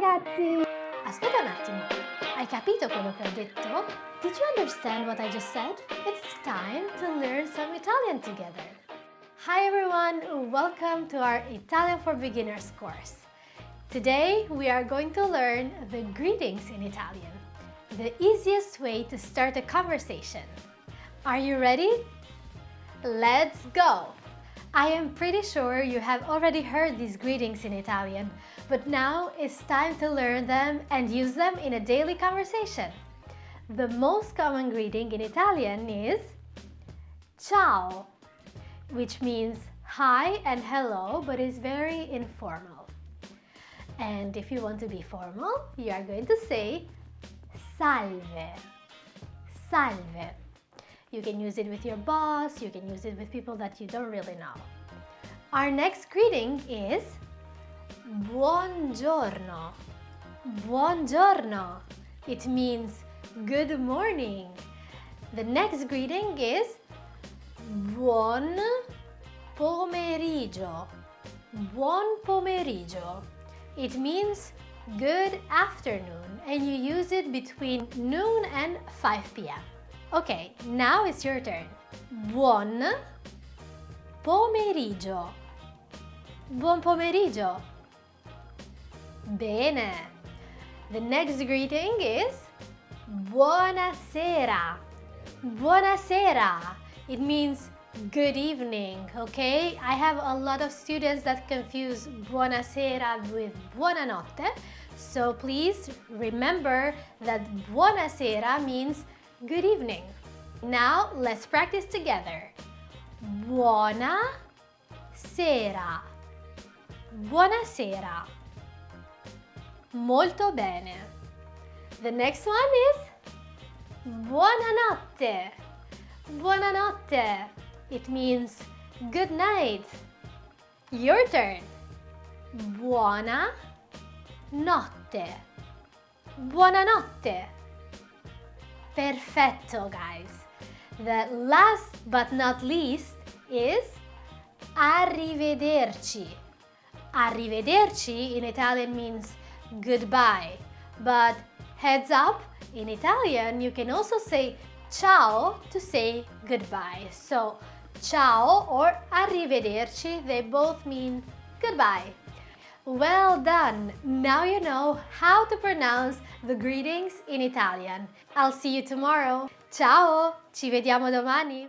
ragazzi! Aspetta un attimo, hai capito quello che ho detto? Did you understand what I just said? It's time to learn some Italian together. Hi everyone, welcome to our Italian for Beginners course. Today we are going to learn the greetings in Italian, the easiest way to start a conversation. Are you ready? Let's go! I am pretty sure you have already heard these greetings in Italian, but now it's time to learn them and use them in a daily conversation. The most common greeting in Italian is ciao, which means hi and hello, but is very informal. And if you want to be formal, you are going to say salve, salve. You can use it with your boss, you can use it with people that you don't really know. Our next greeting is buongiorno. Buongiorno. It means good morning. The next greeting is buon pomeriggio. Buon pomeriggio. It means good afternoon and you use it between noon and 5 p.m. Okay, now it's your turn. Buon pomeriggio. Buon pomeriggio. Bene. The next greeting is buonasera. Buonasera. It means good evening, okay? I have a lot of students that confuse buonasera with buonanotte, so please remember that buonasera means good evening. Now let's practice together. Buona sera. Buonasera. Molto bene. The next one is buonanotte. Buonanotte. It means good night. Your turn. Buona notte. Buonanotte. Perfetto, guys. The last but not least is arrivederci. Arrivederci in Italian means goodbye. But heads up, in Italian you can also say ciao to say goodbye. So ciao or arrivederci, they both mean goodbye. Well done! Now you know how to pronounce the greetings in Italian. I'll see you tomorrow. Ciao! Ci vediamo domani!